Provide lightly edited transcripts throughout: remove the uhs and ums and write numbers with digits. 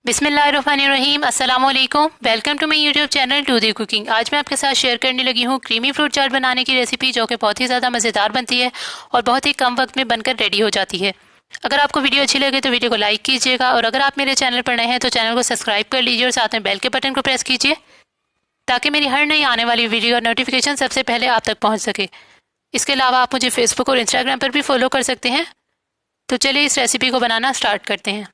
बिस्मिल्लाहिर्रहमानिर्रहीम, अस्सलाम वालेकुम। Welcome to my YouTube channel to the cooking. आज मैं आपके साथ शेयर करने लगी हूँ क्रीमी फ्रूट चाट बनाने की रेसिपी, जो कि बहुत ही ज़्यादा मज़ेदार बनती है और बहुत ही कम वक्त में बनकर रेडी हो जाती है। अगर आपको वीडियो अच्छी लगे तो वीडियो को लाइक कीजिएगा, और अगर आप मेरे चैनल पर नए हैं तो चैनल को सब्सक्राइब कर लीजिए और साथ में बेल के बटन को प्रेस कीजिए, ताकि मेरी हर नई आने वाली वीडियो और नोटिफिकेशन सबसे पहले आप तक पहुँच सके। इसके अलावा आप मुझे फेसबुक और इंस्टाग्राम पर भी फॉलो कर सकते हैं। तो चलिए इस रेसिपी को बनाना स्टार्ट करते हैं।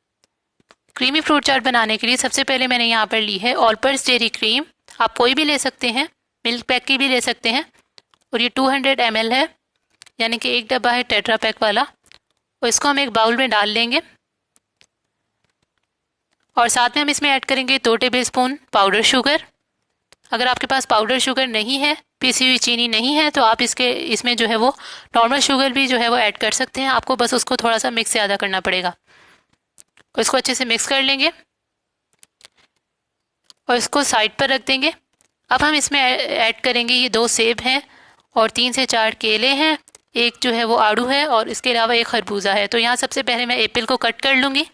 क्रीमी फ्रूट चाट बनाने के लिए सबसे पहले मैंने यहाँ पर ली है ऑलपर्स डेयरी क्रीम। आप कोई भी ले सकते हैं, मिल्क पैक की भी ले सकते हैं। और ये 200 ml है, यानी कि एक डब्बा है टेट्रा पैक वाला। और इसको हम एक बाउल में डाल लेंगे, और साथ में हम इसमें ऐड करेंगे 2 टेबलस्पून पाउडर शुगर। अगर आपके पास पाउडर शुगर नहीं है, पीसी हुई चीनी नहीं है, तो आप इसमें जो है वो नॉर्मल शुगर भी जो है वो ऐड कर सकते हैं। आपको बस उसको थोड़ा सा मिक्स ज़्यादा करना पड़ेगा। और इसको अच्छे से मिक्स कर लेंगे और इसको साइड पर रख देंगे। अब हम इसमें ऐड करेंगे, ये 2 सेब हैं और 3 से 4 केले हैं, एक जो है वो आड़ू है, और इसके अलावा एक खरबूजा है। तो यहाँ सबसे पहले मैं एप्पल को कट कर लूँगी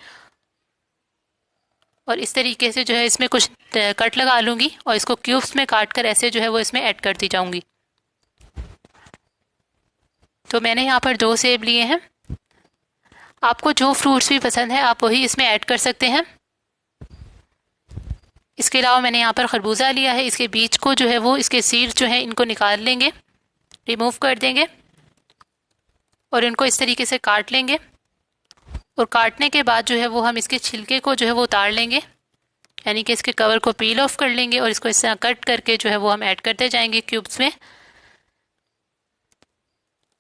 और इस तरीके से जो है इसमें कुछ कट लगा लूँगी, और इसको क्यूब्स में काट कर ऐसे जो है वो इसमें ऐड करती जाऊँगी। तो मैंने यहाँ पर 2 सेब लिए हैं। आपको जो फ्रूट्स भी पसंद है आप वही इसमें ऐड कर सकते हैं। इसके अलावा मैंने यहाँ पर खरबूजा लिया है। इसके बीज को जो है वो, इसके सीड्स जो है इनको निकाल लेंगे, रिमूव कर देंगे, और इनको इस तरीके से काट लेंगे। और काटने के बाद जो है वो हम इसके छिलके को जो है वो उतार लेंगे, यानी कि इसके कवर को पील ऑफ कर लेंगे, और इसको इस तरह कट करके जो है वो हम ऐड करते जाएंगे क्यूब्स में।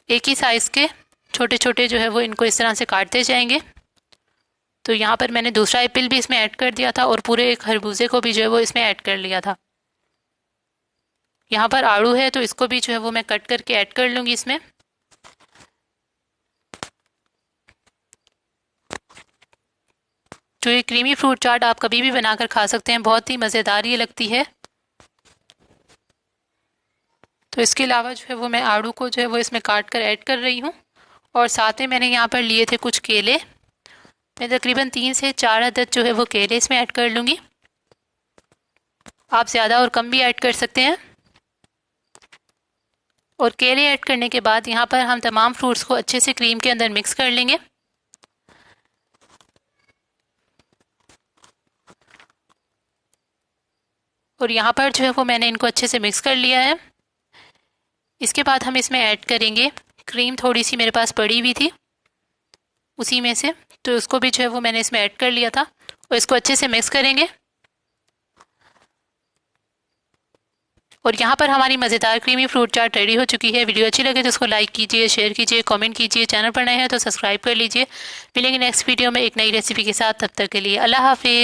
एक ही साइज़ के छोटे छोटे जो है वो इनको इस तरह से काटते जाएंगे। तो यहाँ पर मैंने दूसरा एप्पल भी इसमें ऐड कर दिया था, और पूरे खरबूजे को भी जो है वो इसमें ऐड कर लिया था। यहाँ पर आड़ू है, तो इसको भी जो है वो मैं कट करके ऐड कर लूँगी इसमें। जो ये क्रीमी फ्रूट चाट आप कभी भी बनाकर खा सकते हैं, बहुत ही मज़ेदार ये लगती है। तो इसके अलावा जो है वो मैं आड़ू को जो है वो इसमें काट कर ऐड कर रही हूँ, और साथ में मैंने यहाँ पर लिए थे कुछ केले। मैं तकरीबन 3 से 4 अदद जो है वो केले इसमें ऐड कर लूँगी। आप ज़्यादा और कम भी ऐड कर सकते हैं। और केले ऐड करने के बाद यहाँ पर हम तमाम फ्रूट्स को अच्छे से क्रीम के अंदर मिक्स कर लेंगे। और यहाँ पर जो है वो मैंने इनको अच्छे से मिक्स कर लिया है। इसके बाद हम इसमें ऐड करेंगे क्रीम। थोड़ी सी मेरे पास पड़ी हुई थी उसी में से, तो उसको भी जो है वो मैंने इसमें ऐड कर लिया था, और इसको अच्छे से मिक्स करेंगे। और यहाँ पर हमारी मज़ेदार क्रीमी फ्रूट चाट रेडी हो चुकी है। वीडियो अच्छी लगे तो उसको लाइक कीजिए, शेयर कीजिए, कमेंट कीजिए। चैनल पर नए हैं तो सब्सक्राइब कर लीजिए। मिलेंगे नेक्स्ट वीडियो में एक नई रेसिपी के साथ। तब तक के लिए अल्लाह हाफिज़।